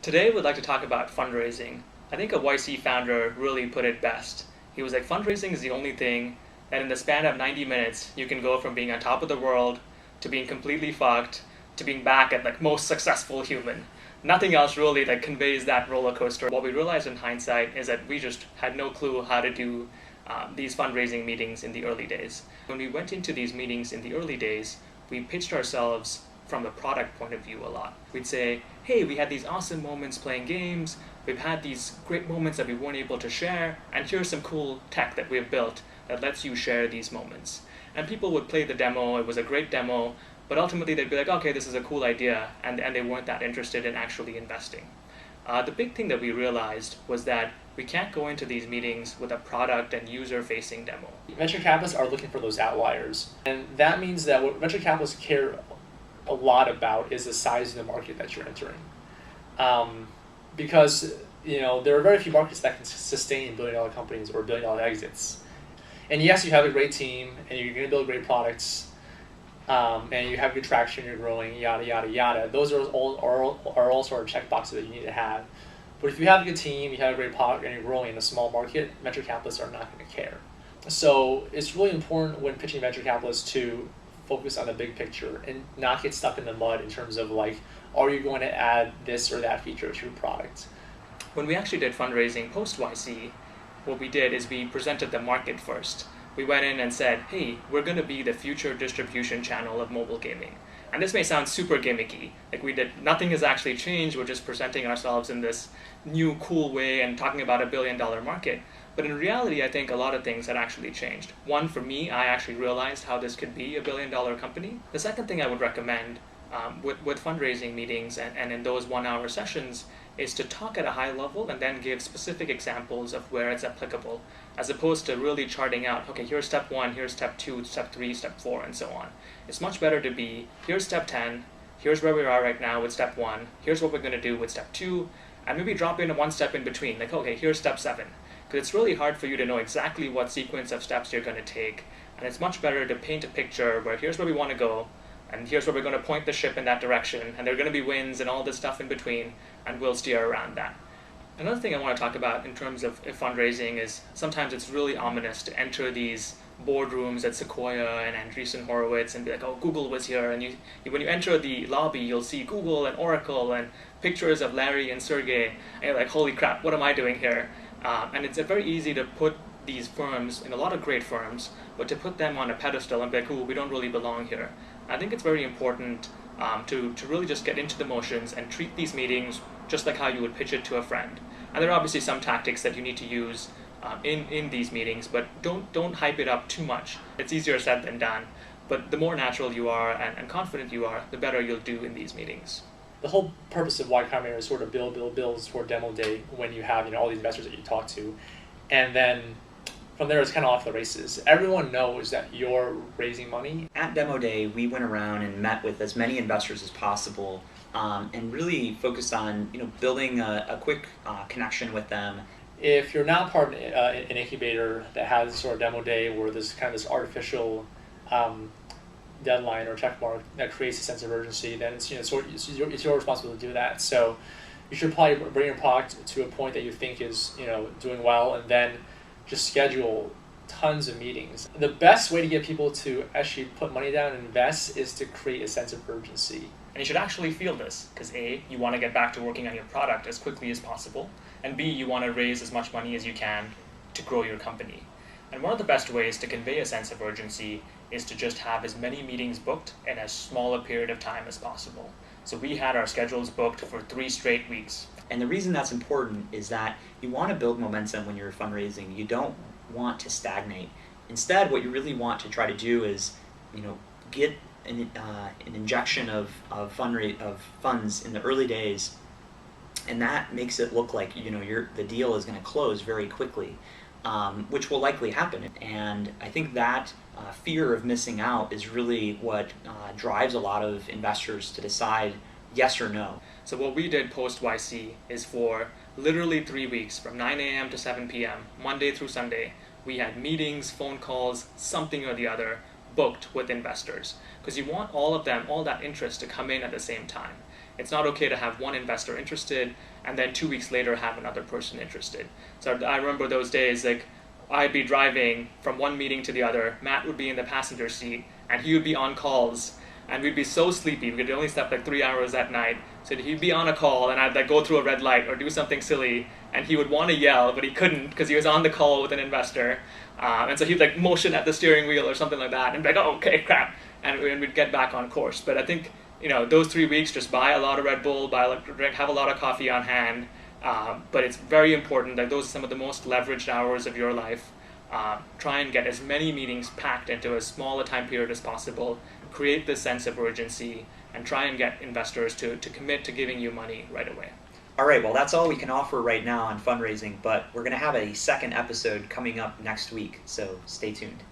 Today we'd like to talk about fundraising. I think a YC founder really put it best. He was like, fundraising is the only thing that in the span of 90 minutes, you can go from being on top of the world to being completely fucked to being back at like most successful human. Nothing else really that conveys that roller coaster. What we realized in hindsight is that we just had no clue how to do these fundraising meetings in the early days. When we went into these meetings in the early days, we pitched ourselves from the product point of view a lot. We'd say, hey, we had these awesome moments playing games, we've had these great moments that we weren't able to share, and here's some cool tech that we've built that lets you share these moments. And people would play the demo, it was a great demo, but ultimately they'd be like, okay, this is a cool idea, and they weren't that interested in actually investing. The big thing that we realized was that we can't go into these meetings with a product and user-facing demo. Venture capitalists are looking for those outliers, and that means that what venture capitalists care a lot about is the size of the market that you're entering. Because there are very few markets that can sustain billion-dollar companies or billion-dollar exits. And yes, you have a great team, and you're going to build great products, and you have good traction, you're growing, yada, yada, yada. Those are all sort of check boxes that you need to have. But if you have a good team, you have a great product, and you're growing in a small market, venture capitalists are not going to care. So it's really important when pitching venture capitalists to focus on the big picture and not get stuck in the mud in terms of like, are you going to add this or that feature to your product? When we actually did fundraising post-YC, what we did is we presented the market first. We went in and said, hey, we're going to be the future distribution channel of mobile gaming. And this may sound super gimmicky, like nothing has actually changed, we're just presenting ourselves in this new cool way and talking about $1 billion market. But in reality, I think a lot of things had actually changed. One, for me, I actually realized how this could be $1 billion company. The second thing I would recommend with fundraising meetings and in those 1-hour sessions is to talk at a high level and then give specific examples of where it's applicable, as opposed to really charting out, okay, here's step 1, here's step 2, step 3, step 4, and so on. It's much better to be, here's step 10, here's where we are right now with step 1, here's what we're going to do with step 2, and maybe drop in one step in between, like, okay, here's step 7. Because it's really hard for you to know exactly what sequence of steps you're going to take, and it's much better to paint a picture where here's where we want to go, and here's where we're going to point the ship in that direction, and there are going to be winds and all this stuff in between, and we'll steer around that. Another thing I want to talk about in terms of fundraising is sometimes it's really ominous to enter these boardrooms at Sequoia and Andreessen Horowitz and be like, oh, Google was here, and when you enter the lobby, you'll see Google and Oracle and pictures of Larry and Sergey, and you're like, holy crap, what am I doing here? And it's very easy to put these firms, in a lot of great firms, but to put them on a pedestal and be like, ooh, we don't really belong here. I think it's very important to really just get into the motions and treat these meetings just like how you would pitch it to a friend. And there are obviously some tactics that you need to use in these meetings, but don't hype it up too much. It's easier said than done, but the more natural you are and confident you are, the better you'll do in these meetings. The whole purpose of Y Combinator is sort of builds for demo day when you have all these investors that you talk to, and then from there it's kind of off the races. Everyone knows that you're raising money. At demo day, we went around and met with as many investors as possible, and really focused on building a quick connection with them. If you're not part of an incubator that has sort of demo day where there's kind of this artificial deadline or check mark that creates a sense of urgency, then it's your responsibility to do that. So you should probably bring your product to a point that you think is doing well, and then just schedule tons of meetings. The best way to get people to actually put money down and invest is to create a sense of urgency. And you should actually feel this, because A, you want to get back to working on your product as quickly as possible, and B, you want to raise as much money as you can to grow your company. And one of the best ways to convey a sense of urgency is to just have as many meetings booked in as small a period of time as possible. So we had our schedules booked for 3 straight weeks. And the reason that's important is that you want to build momentum when you're fundraising. You don't want to stagnate. Instead, what you really want to try to do is, get an injection of funds in the early days, and that makes it look like the deal is going to close very quickly, which will likely happen. And I think that fear of missing out is really what drives a lot of investors to decide yes or no. So what we did post-YC is for literally 3 weeks, from 9 a.m. to 7 p.m., Monday through Sunday, we had meetings, phone calls, something or the other, booked with investors. Because you want all of them, all that interest to come in at the same time. It's not okay to have one investor interested and then 2 weeks later have another person interested. So I remember those days, like I'd be driving from one meeting to the other, Matt would be in the passenger seat, and he would be on calls, and we'd be so sleepy, we could only sleep like 3 hours at night, so he'd be on a call, and I'd like go through a red light or do something silly, and he would want to yell, but he couldn't because he was on the call with an investor, and so he'd like motion at the steering wheel or something like that, and be like, oh, okay, crap, and we'd get back on course. But I think, those 3 weeks, just buy a lot of Red Bull, have a lot of coffee on hand, but it's very important that those are some of the most leveraged hours of your life. Try and get as many meetings packed into as small a time period as possible, create this sense of urgency, and try and get investors to commit to giving you money right away. All right, well, that's all we can offer right now on fundraising, but we're going to have a second episode coming up next week, so stay tuned.